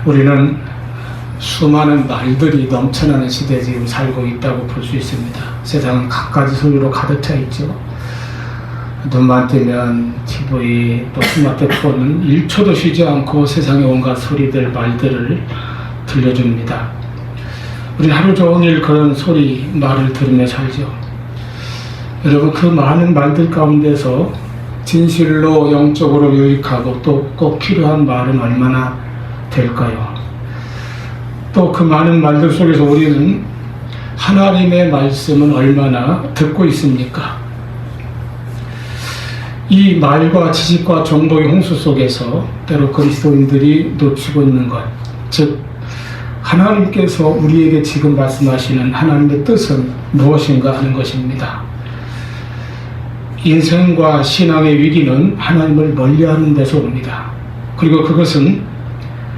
우리는 수많은 말들이 넘쳐나는 시대에 지금 살고 있다고 볼 수 있습니다. 세상은 갖가지 소리로 가득 차 있죠. 눈만 뜨면 TV 또 스마트폰은 1초도 쉬지 않고 세상의 온갖 소리들, 말들을 들려줍니다. 우리는 하루 종일 그런 소리, 말을 들으며 살죠. 여러분, 그 많은 말들 가운데서 진실로 영적으로 유익하고 또 꼭 필요한 말은 얼마나 될까요? 또 그 많은 말들 속에서 우리는 하나님의 말씀은 얼마나 듣고 있습니까? 이 말과 지식과 정보의 홍수 속에서 때로 그리스도인들이 놓치고 있는 것, 즉 하나님께서 우리에게 지금 말씀하시는 하나님의 뜻은 무엇인가 하는 것입니다. 인생과 신앙의 위기는 하나님을 멀리하는 데서 옵니다. 그리고 그것은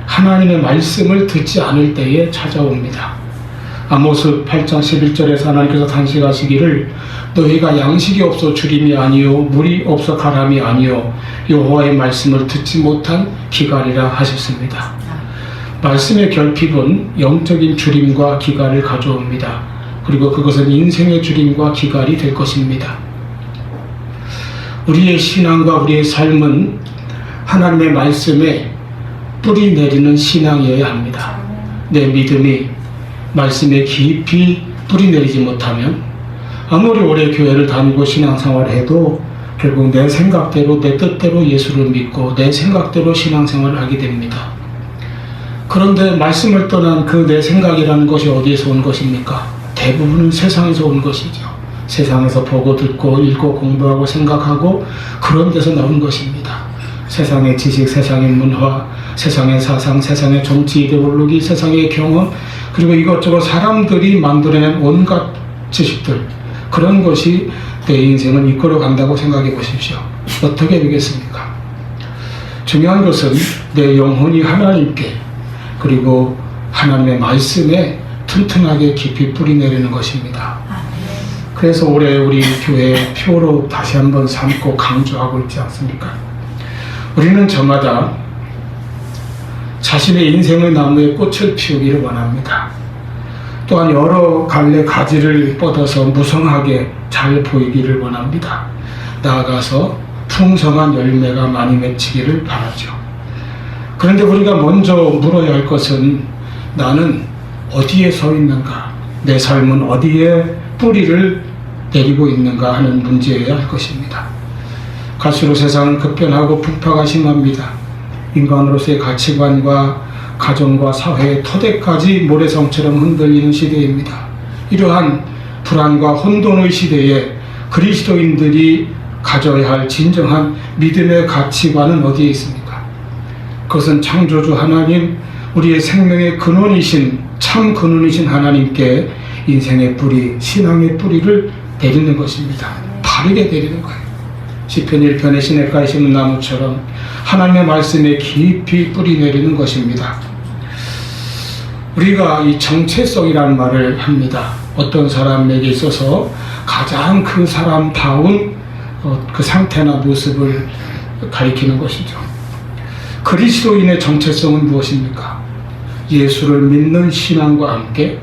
하나님의 말씀을 듣지 않을 때에 찾아옵니다. 아모스 8장 11절에서 하나님께서 단식하시기를 너희가 양식이 없어 주림이 아니요 물이 없어 가람이 아니요 여호와의 말씀을 듣지 못한 기갈이라 하셨습니다. 말씀의 결핍은 영적인 주림과 기갈을 가져옵니다. 그리고 그것은 인생의 주림과 기갈이 될 것입니다. 우리의 신앙과 우리의 삶은 하나님의 말씀에 뿌리 내리는 신앙이어야 합니다. 내 믿음이 말씀에 깊이 뿌리 내리지 못하면 아무리 오래 교회를 다니고 신앙생활을 해도 결국 내 생각대로 내 뜻대로 예수를 믿고 내 생각대로 신앙생활을 하게 됩니다. 그런데 말씀을 떠난 그 내 생각이라는 것이 어디에서 온 것입니까? 대부분은 세상에서 온 것이죠. 세상에서 보고 듣고 읽고 공부하고 생각하고 그런 데서 나온 것입니다. 세상의 지식, 세상의 문화, 세상의 사상, 세상의 정치 이데올로기, 세상의 경험, 그리고 이것저것 사람들이 만들어낸 온갖 지식들, 그런 것이 내 인생을 이끌어 간다고 생각해 보십시오. 어떻게 되겠습니까? 중요한 것은 내 영혼이 하나님께 그리고 하나님의 말씀에 튼튼하게 깊이 뿌리 내리는 것입니다. 그래서 올해 우리 교회 표로 다시 한번 삼고 강조하고 있지 않습니까? 우리는 저마다 자신의 인생의 나무에 꽃을 피우기를 원합니다. 또한 여러 갈래 가지를 뻗어서 무성하게 잘 보이기를 원합니다. 나아가서 풍성한 열매가 많이 맺히기를 바라죠. 그런데 우리가 먼저 물어야 할 것은 나는 어디에 서 있는가? 내 삶은 어디에 뿌리를 내리고 있는가 하는 문제여야 할 것입니다. 갈수록 세상은 급변하고 분파가 심합니다. 인간으로서의 가치관과 가정과 사회의 토대까지 모래성처럼 흔들리는 시대입니다. 이러한 불안과 혼돈의 시대에 그리스도인들이 가져야 할 진정한 믿음의 가치관은 어디에 있습니까? 그것은 창조주 하나님, 우리의 생명의 근원이신 참 근원이신 하나님께 인생의 뿌리, 신앙의 뿌리를 내리는 것입니다. 바르게 내리는 거예요. 시편 1편의 시냇가에 심은 나무처럼 하나님의 말씀에 깊이 뿌리 내리는 것입니다. 우리가 이 정체성이라는 말을 합니다. 어떤 사람에게 있어서 가장 그 사람다운 그 상태나 모습을 가리키는 것이죠. 그리스도인의 정체성은 무엇입니까? 예수를 믿는 신앙과 함께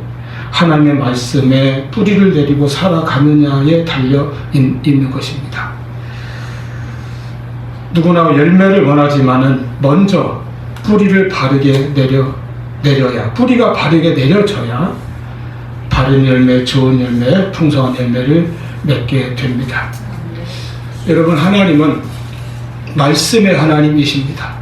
하나님의 말씀에 뿌리를 내리고 살아가느냐에 달려 있는 것입니다. 누구나 열매를 원하지만은 먼저 뿌리를 바르게 내려야, 뿌리가 바르게 내려져야 바른 열매, 좋은 열매, 풍성한 열매를 맺게 됩니다. 여러분, 하나님은 말씀의 하나님이십니다.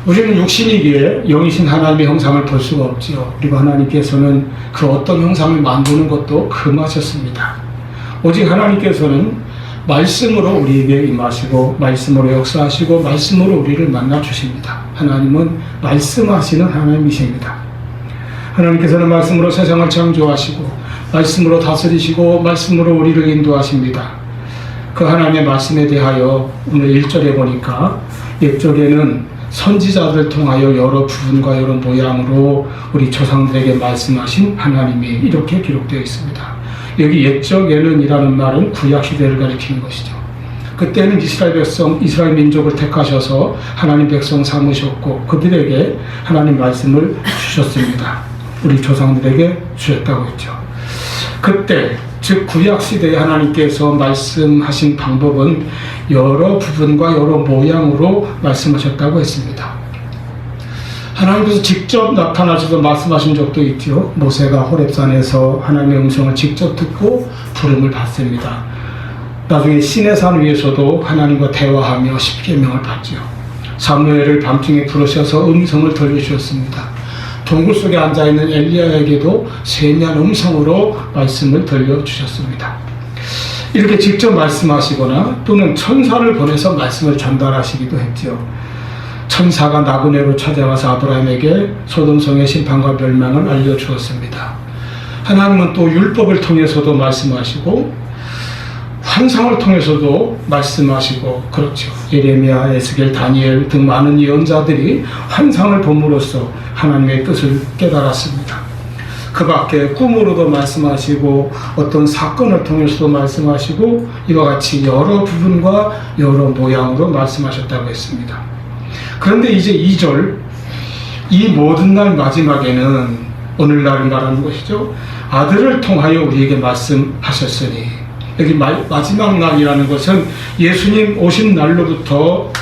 우리는 육신이기에 영이신 하나님의 형상을 볼 수가 없지요. 그리고 하나님께서는 그 어떤 형상을 만드는 것도 금하셨습니다. 오직 하나님께서는 말씀으로 우리에게 임하시고 말씀으로 역사하시고 말씀으로 우리를 만나 주십니다. 하나님은 말씀하시는 하나님이십니다. 하나님께서는 말씀으로 세상을 창조하시고 말씀으로 다스리시고 말씀으로 우리를 인도하십니다. 그 하나님의 말씀에 대하여 오늘 1절에 보니까 옛적에는 선지자들을 통하여 여러 부분과 여러 모양으로 우리 조상들에게 말씀하신 하나님이 이렇게 기록되어 있습니다. 여기 옛적에는 이라는 말은 구약시대를 가리키는 것이죠. 그때는 이스라엘 백성, 이스라엘 민족을 택하셔서 하나님 백성 삼으셨고 그들에게 하나님 말씀을 주셨습니다. 우리 조상들에게 주셨다고 했죠. 그때 즉 구약 시대에 하나님께서 말씀하신 방법은 여러 부분과 여러 모양으로 말씀하셨다고 했습니다. 하나님께서 직접 나타나셔서 말씀하신 적도 있죠. 모세가 호렙산에서 하나님의 음성을 직접 듣고 부름을 받습니다. 나중에 시내산 위에서도 하나님과 대화하며 십계명을 받죠. 사무엘을 밤중에 부르셔서 음성을 들려주셨습니다. 동굴 속에 앉아있는 엘리야에게도 세미한 음성으로 말씀을 들려주셨습니다. 이렇게 직접 말씀하시거나 또는 천사를 보내서 말씀을 전달하시기도 했죠. 천사가 나그네로 찾아와서 아브라함에게 소돔성의 심판과 멸망을 알려주었습니다. 하나님은 또 율법을 통해서도 말씀하시고 환상을 통해서도 말씀하시고 그렇죠. 예레미야, 에스겔, 다니엘 등 많은 예언자들이 환상을 본으로써 하나님의 뜻을 깨달았습니다. 그 밖에 꿈으로도 말씀하시고 어떤 사건을 통해서도 말씀하시고 이와 같이 여러 부분과 여러 모양으로 말씀하셨다고 했습니다. 그런데 이제 2절 이 모든 날 마지막에는 오늘날을 말하는 것이죠. 아들을 통하여 우리에게 말씀하셨으니 여기 마지막 날이라는 것은 예수님 오신 날로부터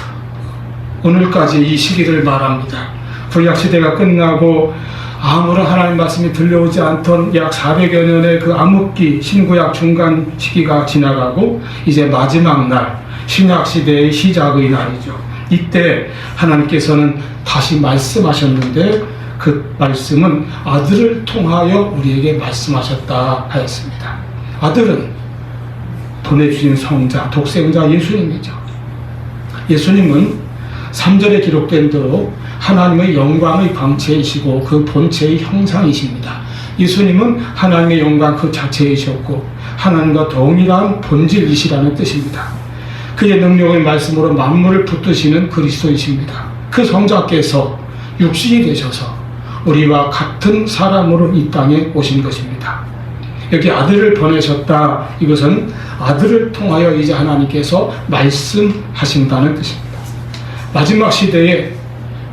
오늘까지 이 시기를 말합니다. 구약시대가 끝나고 아무런 하나님 말씀이 들려오지 않던 약 400여 년의 그 암흑기 신구약 중간 시기가 지나가고 이제 마지막 날 신약시대의 시작의 날이죠. 이때 하나님께서는 다시 말씀하셨는데 그 말씀은 아들을 통하여 우리에게 말씀하셨다 하였습니다. 아들은 보내주신 성자, 독생자 예수님이죠. 예수님은 3절에 기록된 대로 하나님의 영광의 광채이시고 그 본체의 형상이십니다. 예수님은 하나님의 영광 그 자체이셨고 하나님과 동일한 본질이시라는 뜻입니다. 그의 능력의 말씀으로 만물을 붙드시는 그리스도이십니다. 그 성자께서 육신이 되셔서 우리와 같은 사람으로 이 땅에 오신 것입니다. 여기 아들을 보내셨다. 이것은 아들을 통하여 이제 하나님께서 말씀하신다는 뜻입니다. 마지막 시대에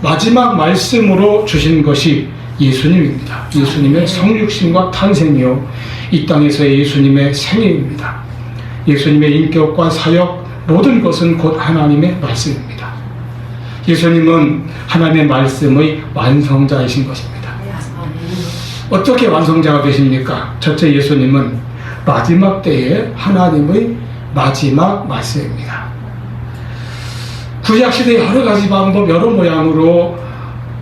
마지막 말씀으로 주신 것이 예수님입니다. 예수님의 성육신과 탄생이요 이 땅에서의 예수님의 생애입니다. 예수님의 인격과 사역 모든 것은 곧 하나님의 말씀입니다. 예수님은 하나님의 말씀의 완성자이신 것입니다. 어떻게 완성자가 되십니까? 첫째, 예수님은 마지막 때에 하나님의 마지막 말씀입니다. 구약시대의 여러 가지 방법, 여러 모양으로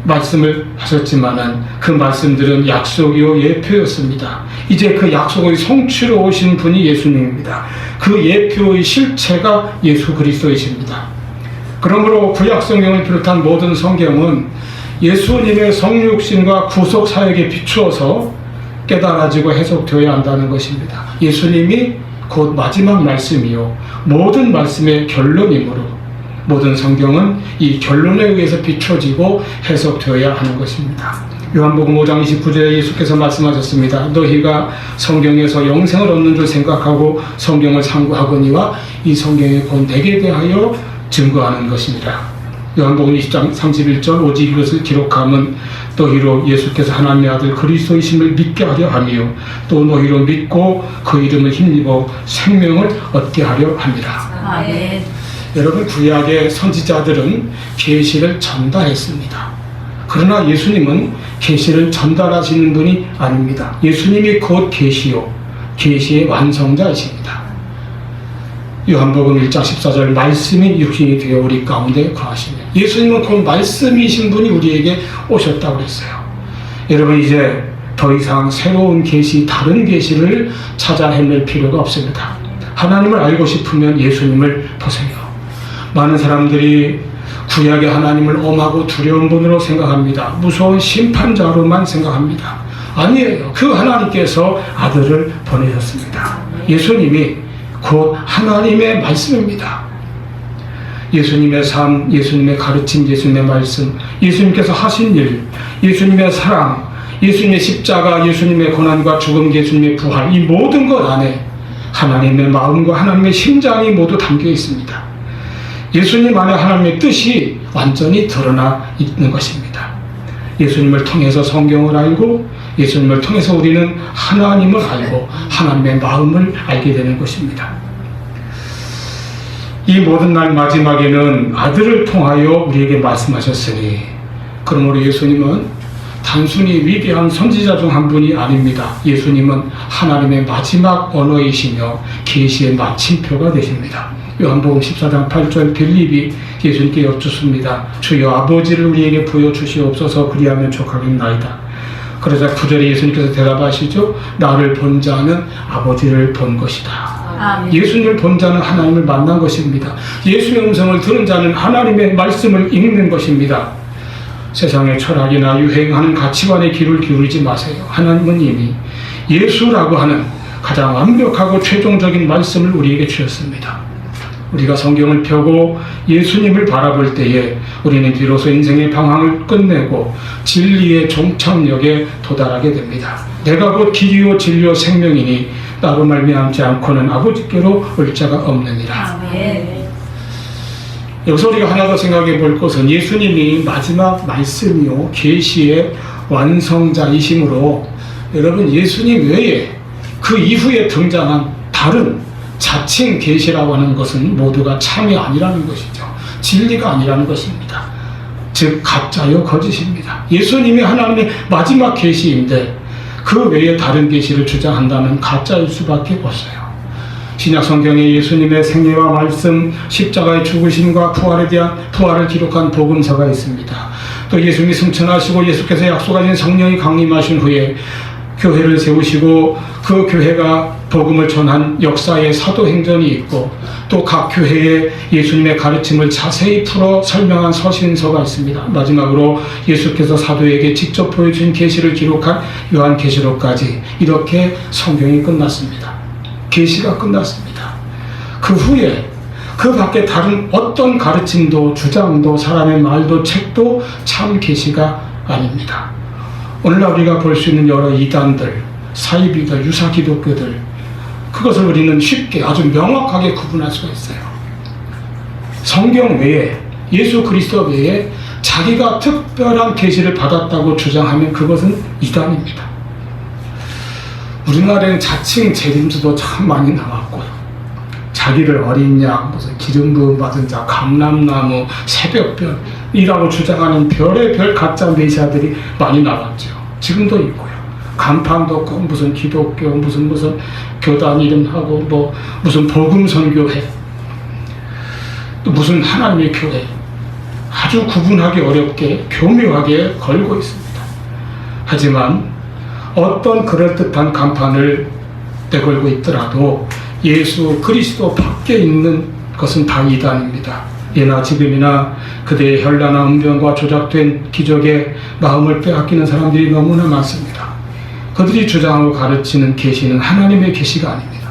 말씀을 하셨지만은 그 말씀들은 약속이요 예표였습니다. 이제 그 약속의 성취로 오신 분이 예수님입니다. 그 예표의 실체가 예수 그리스도이십니다. 그러므로 구약 성경을 비롯한 모든 성경은 예수님의 성육신과 구속 사역에 비추어서 깨달아지고 해석되어야 한다는 것입니다. 예수님이 곧 마지막 말씀이요 모든 말씀의 결론이므로 모든 성경은 이 결론에 의해서 비춰지고 해석되어야 하는 것입니다. 요한복음 5장 29절에 예수께서 말씀하셨습니다. 너희가 성경에서 영생을 얻는 줄 생각하고 성경을 상고하거니와 이 성경이 곧 내게 대하여 증거하는 것이니라. 요한복음 20장 31절 오직 이것을 기록함은 너희로 예수께서 하나님의 아들 그리스도이심을 믿게 하려 하며 또 너희로 믿고 그 이름을 힘입어 생명을 얻게 하려 합니다. 아멘. 여러분 구약의 선지자들은 계시를 전달했습니다. 그러나 예수님은 계시를 전달하시는 분이 아닙니다. 예수님이 곧 계시요 계시의 완성자이십니다. 요한복음 1장 14절 말씀이 육신이 되어 우리 가운데 거하시며 예수님은 그 말씀이신 분이 우리에게 오셨다고 했어요. 여러분 이제 더 이상 새로운 계시, 다른 계시를 찾아 헤맬 필요가 없습니다. 하나님을 알고 싶으면 예수님을 보세요. 많은 사람들이 구약의 하나님을 엄하고 두려운 분으로 생각합니다. 무서운 심판자로만 생각합니다. 아니에요. 그 하나님께서 아들을 보내셨습니다. 예수님이 곧 하나님의 말씀입니다. 예수님의 삶, 예수님의 가르침, 예수님의 말씀, 예수님께서 하신 일, 예수님의 사랑, 예수님의 십자가, 예수님의 고난과 죽음, 예수님의 부활, 이 모든 것 안에 하나님의 마음과 하나님의 심장이 모두 담겨 있습니다. 예수님 안에 하나님의 뜻이 완전히 드러나 있는 것입니다. 예수님을 통해서 성경을 알고 예수님을 통해서 우리는 하나님을 알고 하나님의 마음을 알게 되는 것입니다. 이 모든 날 마지막에는 아들을 통하여 우리에게 말씀하셨으니, 그러므로 예수님은 단순히 위대한 선지자 중 한 분이 아닙니다. 예수님은 하나님의 마지막 언어이시며 계시의 마침표가 되십니다. 요한복음 14장 8절 빌립이 예수님께 여쭙습니다. 주여 아버지를 우리에게 보여주시옵소서, 그리하면 족하겠나이다. 그러자 9절에 예수님께서 대답하시죠. 나를 본 자는 아버지를 본 것이다. 아멘. 예수님을 본 자는 하나님을 만난 것입니다. 예수의 음성을 들은 자는 하나님의 말씀을 읽는 것입니다. 세상의 철학이나 유행하는 가치관에 귀를 기울이지 마세요. 하나님은 이미 예수라고 하는 가장 완벽하고 최종적인 말씀을 우리에게 주셨습니다. 우리가 성경을 펴고 예수님을 바라볼 때에 우리는 비로소 인생의 방황을 끝내고 진리의 종착역에 도달하게 됩니다. 내가 곧 길이요 진리요 생명이니 나로 말미암지 않고는 아버지께로 올 자가 없느니라. 아멘. 여기서 우리가 하나 더 생각해 볼 것은 예수님이 마지막 말씀이요 계시의 완성자이심으로, 여러분 예수님 외에 그 이후에 등장한 다른 자칭 계시라고 하는 것은 모두가 참이 아니라는 것이죠. 진리가 아니라는 것입니다. 즉 가짜요 거짓입니다. 예수님이 하나님의 마지막 계시인데 그 외에 다른 계시를 주장한다면 가짜일 수밖에 없어요. 신약 성경에 예수님의 생애와 말씀, 십자가의 죽으심과 부활을 기록한 복음서가 있습니다. 또 예수님이 승천하시고 예수께서 약속하신 성령이 강림하신 후에 교회를 세우시고 그 교회가 복음을 전한 역사의 사도행전이 있고, 또 각 교회에 예수님의 가르침을 자세히 풀어 설명한 서신서가 있습니다. 마지막으로 예수께서 사도에게 직접 보여준 계시를 기록한 요한계시록까지, 이렇게 성경이 끝났습니다. 계시가 끝났습니다. 그 후에 그 밖에 다른 어떤 가르침도 주장도 사람의 말도 책도 참 계시가 아닙니다. 오늘날 우리가 볼 수 있는 여러 이단들, 사이비들, 유사 기독교들, 그것을 우리는 쉽게 아주 명확하게 구분할 수가 있어요. 성경 외에, 예수 그리스도 외에 자기가 특별한 계시를 받았다고 주장하면 그것은 이단입니다. 우리나라에는 자칭 재림주도 참 많이 나왔고요. 자기를 어린 양, 무슨 기름 부음 받은 자, 감람나무, 새벽별이라고 주장하는 별의 별 가짜 메시아들이 많이 나왔죠. 지금도 있고요. 간판도 꼭 무슨 기독교, 무슨 교단 이름하고, 무슨 복음선교회, 또 무슨 하나님의 교회, 아주 구분하기 어렵게 교묘하게 걸고 있습니다. 하지만 어떤 그럴듯한 간판을 내걸고 있더라도 예수 그리스도 밖에 있는 것은 다 이단입니다. 예나 지금이나 그대의 혈나나 음병과 조작된 기적에 마음을 빼앗기는 사람들이 너무나 많습니다. 그들이 주장하고 가르치는 계시는 하나님의 계시가 아닙니다.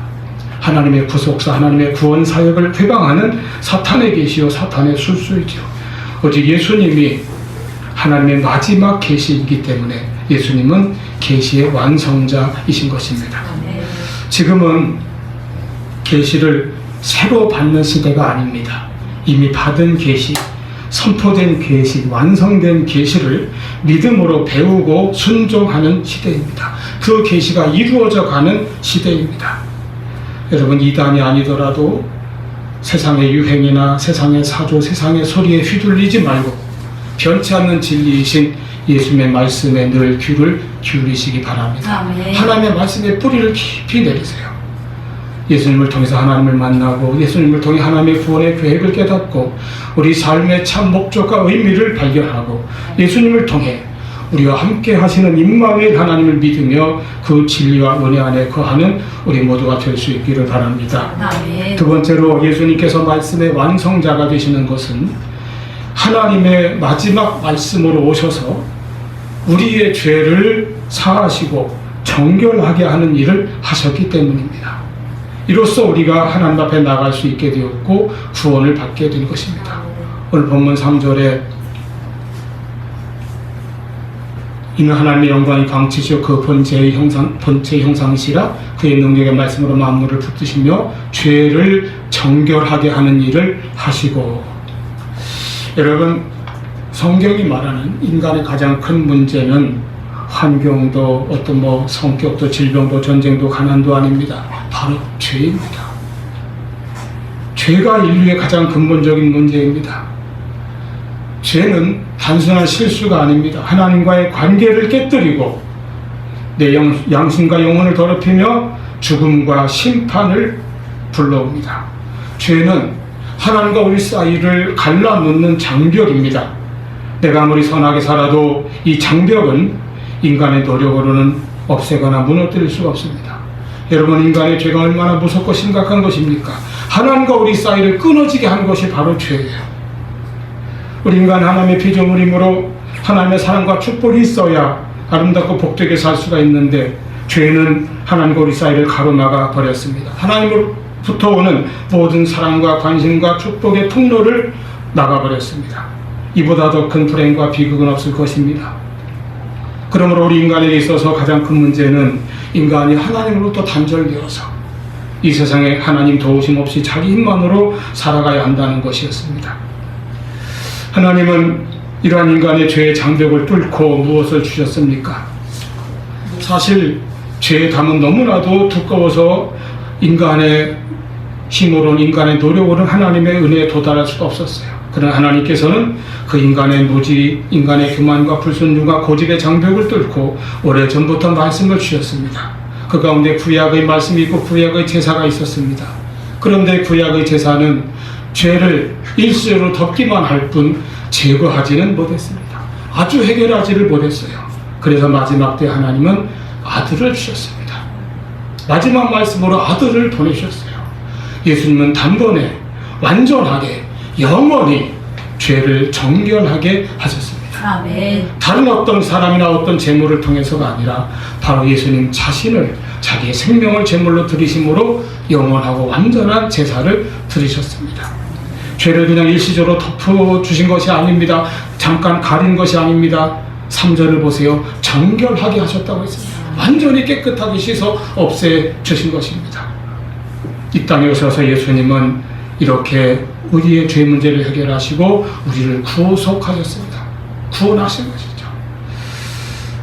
하나님의 구속사, 하나님의 구원 사역을 회방하는 사탄의 계시요 사탄의 술수이죠. 오직 예수님이 하나님의 마지막 계시이기 때문에 예수님은 계시의 완성자이신 것입니다. 지금은 계시를 새로 받는 시대가 아닙니다. 이미 받은 계시, 선포된 계시, 완성된 계시를 믿음으로 배우고 순종하는 시대입니다. 그 계시가 이루어져 가는 시대입니다. 여러분, 이단이 아니더라도 세상의 유행이나 세상의 사조, 세상의 소리에 휘둘리지 말고 변치 않는 진리이신 예수님의 말씀에 늘 귀를 기울이시기 바랍니다. 아멘. 하나님의 말씀에 뿌리를 깊이 내리세요. 예수님을 통해서 하나님을 만나고 예수님을 통해 하나님의 구원의 계획을 깨닫고 우리 삶의 참 목적과 의미를 발견하고 예수님을 통해 우리와 함께 하시는 임마누엘 하나님을 믿으며 그 진리와 은혜 안에 거하는 우리 모두가 될 수 있기를 바랍니다. 아멘. 두 번째로 예수님께서 말씀의 완성자가 되시는 것은 하나님의 마지막 말씀으로 오셔서 우리의 죄를 사하시고 정결하게 하는 일을 하셨기 때문입니다. 이로써 우리가 하나님 앞에 나갈 수 있게 되었고 구원을 받게 된 것입니다. 오늘 본문 3절에 이는 하나님의 영광이 광채시요 그 본체의 형상이시라 그의 능력의 말씀으로 만물을 붙드시며 죄를 정결하게 하는 일을 하시고. 여러분, 성경이 말하는 인간의 가장 큰 문제는 환경도 어떤 성격도 질병도 전쟁도 가난도 아닙니다. 바로 죄입니다. 죄가 인류의 가장 근본적인 문제입니다. 죄는 단순한 실수가 아닙니다. 하나님과의 관계를 깨뜨리고 내 양심과 영혼을 더럽히며 죽음과 심판을 불러옵니다. 죄는 하나님과 우리 사이를 갈라놓는 장벽입니다. 내가 아무리 선하게 살아도 이 장벽은 인간의 노력으로는 없애거나 무너뜨릴 수가 없습니다. 여러분, 인간의 죄가 얼마나 무섭고 심각한 것입니까? 하나님과 우리 사이를 끊어지게 한 것이 바로 죄예요. 우리 인간 하나님의 피조물이므로 하나님의 사랑과 축복이 있어야 아름답고 복되게 살 수가 있는데 죄는 하나님과 우리 사이를 가로막아 버렸습니다. 하나님으로부터 오는 모든 사랑과 관심과 축복의 통로를 막아버렸습니다. 이보다 더 큰 불행과 비극은 없을 것입니다. 그러므로 우리 인간에게 있어서 가장 큰 문제는 인간이 하나님으로부터 단절되어서 이 세상에 하나님 도우심 없이 자기 힘만으로 살아가야 한다는 것이었습니다. 하나님은 이러한 인간의 죄의 장벽을 뚫고 무엇을 주셨습니까? 사실 죄의 담은 너무나도 두꺼워서 인간의 힘으로는, 인간의 노력으로는 하나님의 은혜에 도달할 수가 없었어요. 그러나 하나님께서는 그 인간의 무지, 인간의 교만과 불순종과 고집의 장벽을 뚫고 오래전부터 말씀을 주셨습니다. 그 가운데 구약의 말씀이 있고 구약의 제사가 있었습니다. 그런데 구약의 제사는 죄를 일시적으로 덮기만 할 뿐 제거하지는 못했습니다. 아주 해결하지를 못했어요. 그래서 마지막 때 하나님은 아들을 주셨습니다. 마지막 말씀으로 아들을 보내셨어요. 예수님은 단번에 완전하게 영원히 죄를 정결하게 하셨습니다. 아멘. 다른 어떤 사람이나 어떤 제물을 통해서가 아니라 바로 예수님 자신을 자기의 생명을 제물로 드리심으로 영원하고 완전한 제사를 드리셨습니다. 죄를 그냥 일시적으로 덮어주신 것이 아닙니다. 잠깐 가린 것이 아닙니다. 3절을 보세요. 정결하게 하셨다고 했습니다. 완전히 깨끗하게 씻어 없애주신 것입니다. 이 땅에 오셔서 예수님은 이렇게 우리의 죄 문제를 해결하시고 우리를 구속하셨습니다. 구원하신 것이죠.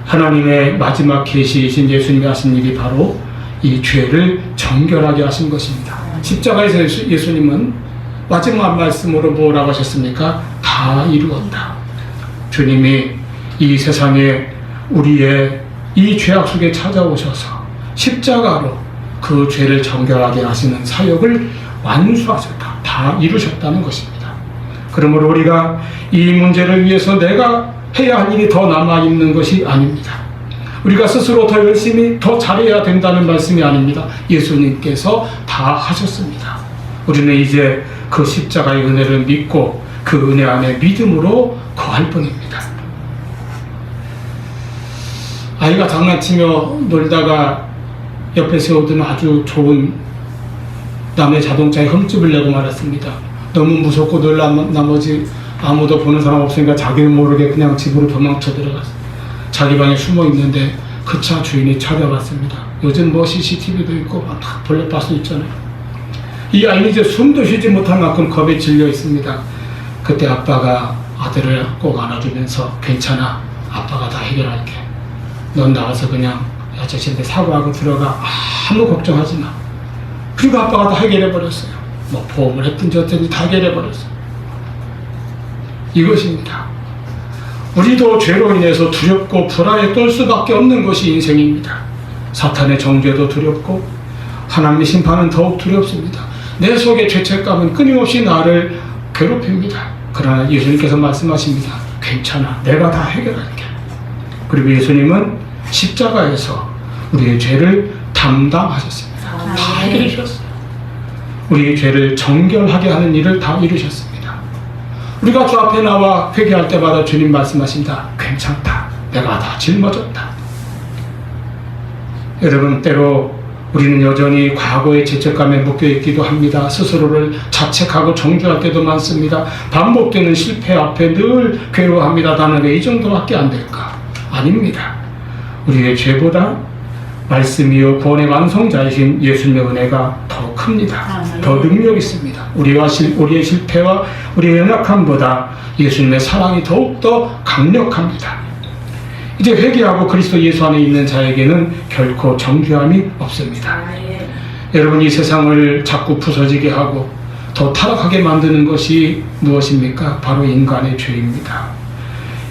하나님의 마지막 계시이신 예수님이 하신 일이 바로 이 죄를 정결하게 하신 것입니다. 십자가에서 예수님은 마지막 말씀으로 뭐라고 하셨습니까? 다 이루었다. 주님이 이 세상에 우리의 이 죄악 속에 찾아오셔서 십자가로 그 죄를 정결하게 하시는 사역을 완수하셨다. 다 이루셨다는 것입니다. 그러므로 우리가 이 문제를 위해서 내가 해야 할 일이 더 남아있는 것이 아닙니다. 우리가 스스로 더 열심히 더 잘해야 된다는 말씀이 아닙니다. 예수님께서 다 하셨습니다. 우리는 이제 그 십자가의 은혜를 믿고 그 은혜 안에 믿음으로 거할 뿐입니다. 아이가 장난치며 놀다가 옆에 세워둔 아주 좋은 남의 자동차에 흠집을 내고 말았습니다. 너무 무섭고 놀란 나머지 아무도 보는 사람 없으니까 자기는 모르게 그냥 집으로 도망쳐 들어갔어요. 자기 방에 숨어 있는데 그 차 주인이 찾아왔습니다. 요즘 CCTV도 있고 막 블랙박스 있잖아요. 이 아이는 이제 숨도 쉬지 못할 만큼 겁에 질려 있습니다. 그때 아빠가 아들을 꼭 안아주면서 괜찮아, 아빠가 다 해결할게. 넌 나와서 그냥 아저씨한테 사과하고 들어가. 아무 걱정하지 마. 그리고 아빠가 다 해결해버렸어요. 보험을 했든지 어쨌든지 다 해결해버렸어요. 이것입니다. 우리도 죄로 인해서 두렵고 불안에 떨 수밖에 없는 것이 인생입니다. 사탄의 정죄도 두렵고 하나님의 심판은 더욱 두렵습니다. 내 속의 죄책감은 끊임없이 나를 괴롭힙니다. 그러나 예수님께서 말씀하십니다. 괜찮아, 내가 다 해결할게. 그리고 예수님은 십자가에서 우리의 죄를 담당하셨습니다. 다 해결해 주셨어요. 우리의 죄를 정결하게 하는 일을 다 이루셨습니다. 우리가 주 앞에 나와 회개할 때마다 주님 말씀하신다. 괜찮다, 내가 다 짊어졌다. 여러분, 때로 우리는 여전히 과거의 죄책감에 묶여있기도 합니다. 스스로를 자책하고 정죄할 때도 많습니다. 반복되는 실패 앞에 늘 괴로워합니다. 나는 왜 이 정도밖에 안 될까? 아닙니다. 우리의 죄보다 말씀이요 구원의 완성자이신 예수님의 은혜가 더 큽니다. 더 능력 있습니다. 우리의 실패와 우리의 연약함보다 예수님의 사랑이 더욱더 강력합니다. 이제 회개하고 그리스도 예수 안에 있는 자에게는 결코 정죄함이 없습니다. 여러분, 이 세상을 자꾸 부서지게 하고 더 타락하게 만드는 것이 무엇입니까? 바로 인간의 죄입니다.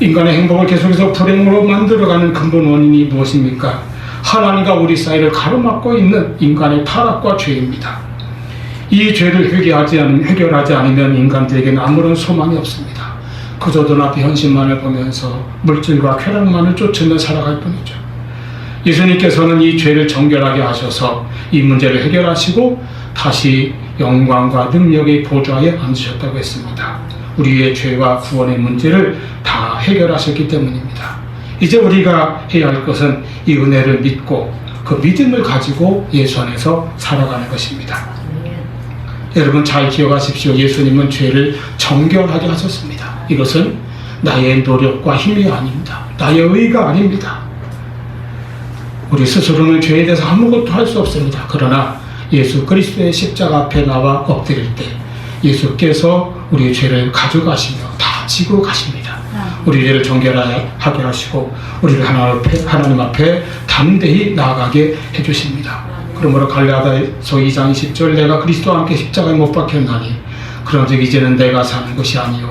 인간의 행복을 계속해서 불행으로 만들어가는 근본 원인이 무엇입니까? 하나님과 우리 사이를 가로막고 있는 인간의 타락과 죄입니다. 이 죄를 해결하지 않으면 인간들에게는 아무런 소망이 없습니다. 그저 눈앞의 현실만을 보면서 물질과 쾌락만을 쫓으며 살아갈 뿐이죠. 예수님께서는 이 죄를 정결하게 하셔서 이 문제를 해결하시고 다시 영광과 능력의 보좌에 앉으셨다고 했습니다. 우리의 죄와 구원의 문제를 다 해결하셨기 때문입니다. 이제 우리가 해야 할 것은 이 은혜를 믿고 그 믿음을 가지고 예수 안에서 살아가는 것입니다. 여러분, 잘 기억하십시오. 예수님은 죄를 정결하게 하셨습니다. 이것은 나의 노력과 힘이 아닙니다. 나의 의가 아닙니다. 우리 스스로는 죄에 대해서 아무것도 할 수 없습니다. 그러나 예수 그리스도의 십자가 앞에 나와 엎드릴 때 예수께서 우리의 죄를 가져가시며 다 지고 가십니다. 우리 죄를 정결하게 하시고 우리를 하나님 앞에 담대히 나아가게 해주십니다. 그러므로 갈라디아서 2장 20절 내가 그리스도와 함께 십자가에 못 박혔나니 그런즉 이제는 내가 사는 것이 아니요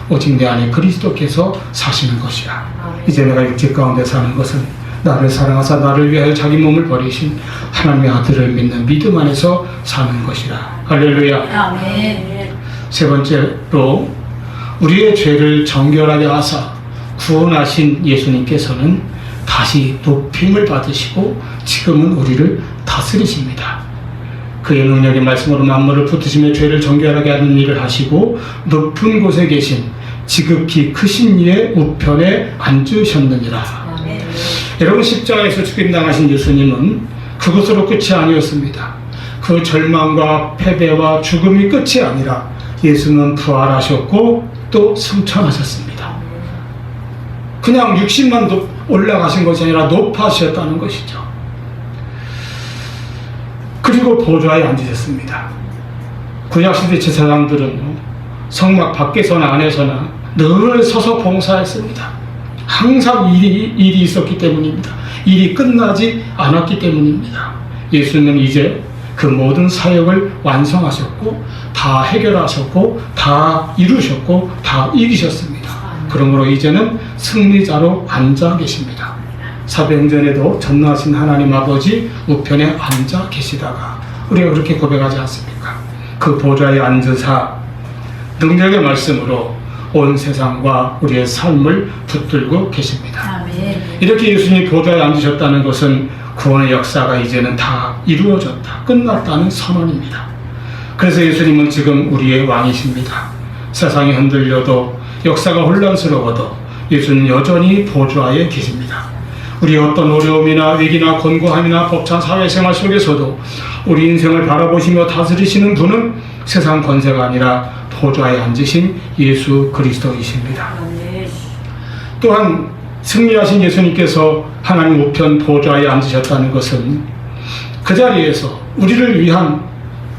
오직 내 안에 그리스도께서 사시는 것이라. 이제 내가 육체 가운데 사는 것은 나를 사랑하사 나를 위하여 자기 몸을 버리신 하나님의 아들을 믿는 믿음 안에서 사는 것이라. 할렐루야. 아멘. 세 번째로 우리의 죄를 정결하게 하사 구원하신 예수님께서는 다시 높임을 받으시고 지금은 우리를 다스리십니다. 그의 능력의 말씀으로 만물을 붙드시며 죄를 정결하게 하는 일을 하시고 높은 곳에 계신 지극히 크신 이의 우편에 앉으셨느니라. 아멘. 여러분, 십자가에서 죽임당하신 예수님은 그것으로 끝이 아니었습니다. 그 절망과 패배와 죽음이 끝이 아니라 예수는 부활하셨고 또 승천하셨습니다. 그냥 육신만 올라가신 것이 아니라 높아지셨다는 것이죠. 그리고 보좌에 앉으셨습니다. 구약시대 제사장들은 성막 밖에서나 안에서나 늘 서서 봉사했습니다. 항상 일이 있었기 때문입니다. 일이 끝나지 않았기 때문입니다. 예수는 이제 그 모든 사역을 완성하셨고 다 해결하셨고 다 이루셨고 다 이기셨습니다. 그러므로 이제는 승리자로 앉아 계십니다. 사도행전에도 전능하신 하나님 아버지 우편에 앉아 계시다가 우리가 그렇게 고백하지 않습니까? 그 보좌에 앉으사 능력의 말씀으로 온 세상과 우리의 삶을 붙들고 계십니다. 아멘. 이렇게 예수님이 보좌에 앉으셨다는 것은 구원의 역사가 이제는 다 이루어졌다, 끝났다는 선언입니다. 그래서 예수님은 지금 우리의 왕이십니다. 세상이 흔들려도 역사가 혼란스러워도 예수는 여전히 보좌에 계십니다. 우리의 어떤 어려움이나 위기나 곤고함이나 벅찬 사회생활 속에서도 우리 인생을 바라보시며 다스리시는 분은 세상 권세가 아니라 보좌에 앉으신 예수 그리스도이십니다. 아멘. 또한 승리하신 예수님께서 하나님 우편 보좌에 앉으셨다는 것은 그 자리에서 우리를 위한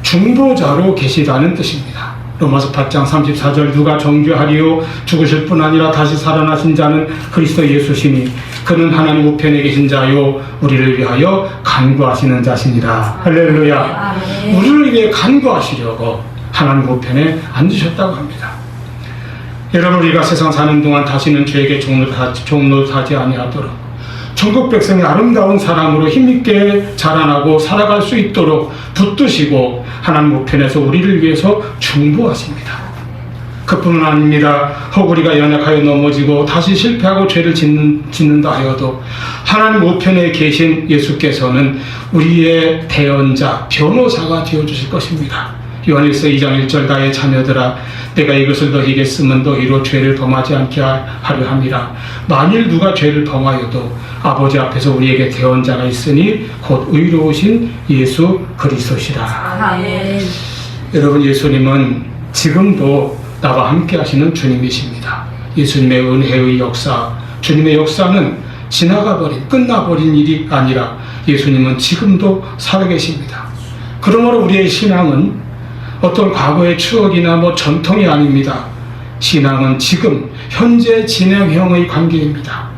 중보자로 계시다는 뜻입니다. 로마서 8장 34절 누가 정죄하리요 죽으실 뿐 아니라 다시 살아나신 자는 그리스도 예수시니 그는 하나님 우편에 계신 자요 우리를 위하여 간구하시는 자시니라. 할렐루야. 아멘. 우리를 위해 간구하시려고 하나님 우편에 앉으셨다고 합니다. 여러분, 우리가 세상 사는 동안 다시는 죄에게 종노하지 아니하도록 전국 백성의 아름다운 사람으로 힘있게 자라나고 살아갈 수 있도록 붙드시고 하나님 우편에서 우리를 위해서 중보하십니다. 그뿐만 아닙니다. 혹 우리가 연약하여 넘어지고 다시 실패하고 죄를 짓는다 하여도 하나님 우편에 계신 예수께서는 우리의 대언자, 변호사가 되어주실 것입니다. 요한일서 2장 1절 나의 자녀들아 내가 이것을 너희에게 쓰면 너희로 죄를 범하지 않게 하려 함이라. 만일 누가 죄를 범하여도 아버지 앞에서 우리에게 대언자가 있으니 곧 의로우신 예수 그리스도시라. 아멘. 여러분, 예수님은 지금도 나와 함께 하시는 주님이십니다. 예수님의 은혜의 역사, 주님의 역사는 지나가버린, 끝나버린 일이 아니라 예수님은 지금도 살아계십니다. 그러므로 우리의 신앙은 어떤 과거의 추억이나 전통이 아닙니다. 신앙은 지금, 현재 진행형의 관계입니다.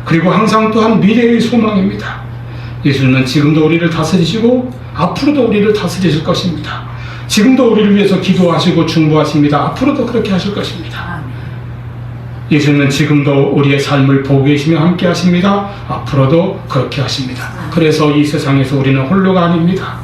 그리고 항상 또한 미래의 소망입니다. 예수님은 지금도 우리를 다스리시고 앞으로도 우리를 다스리실 것입니다. 지금도 우리를 위해서 기도하시고 중보하십니다. 앞으로도 그렇게 하실 것입니다. 예수님은 지금도 우리의 삶을 보고 계시며 함께 하십니다. 앞으로도 그렇게 하십니다. 그래서 이 세상에서 우리는 홀로가 아닙니다.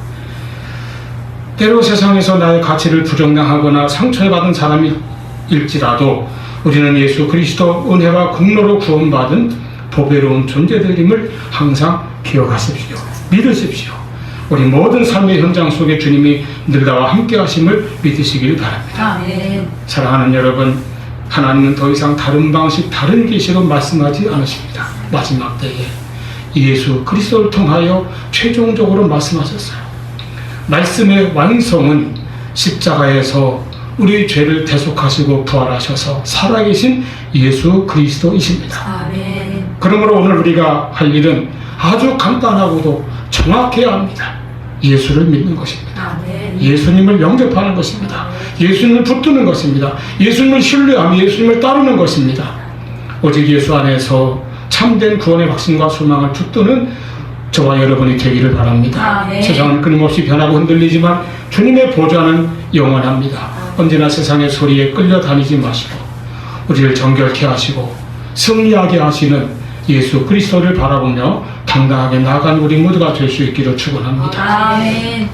때로 세상에서 나의 가치를 부정당하거나 상처받은 사람일지라도 우리는 예수 그리스도 은혜와 공로로 구원받은 보배로운 존재들임을 항상 기억하십시오. 믿으십시오. 우리 모든 삶의 현장 속에 주님이 늘 나와 함께 하심을 믿으시길 바랍니다. 아멘. 사랑하는 여러분, 하나님은 더 이상 다른 방식, 다른 계시로 말씀하지 않으십니다. 마지막 때에 예수 그리스도를 통하여 최종적으로 말씀하셨어요. 말씀의 완성은 십자가에서 우리의 죄를 대속하시고 부활하셔서 살아계신 예수 그리스도이십니다. 아멘. 그러므로 오늘 우리가 할 일은 아주 간단하고도 정확해야 합니다. 예수를 믿는 것입니다. 아멘. 예수님을 영접하는 것입니다. 예수님을 붙드는 것입니다. 예수님을 신뢰하며 예수님을 따르는 것입니다. 오직 예수 안에서 참된 구원의 확신과 소망을 붙드는 저와 여러분이 되기를 바랍니다. 아멘. 세상은 끊임없이 변하고 흔들리지만 주님의 보좌는 영원합니다. 언제나 세상의 소리에 끌려다니지 마시고 우리를 정결케 하시고 승리하게 하시는 예수 그리스도를 바라보며 당당하게 나아간 우리 모두가 될 수 있기를 축원합니다. 아멘.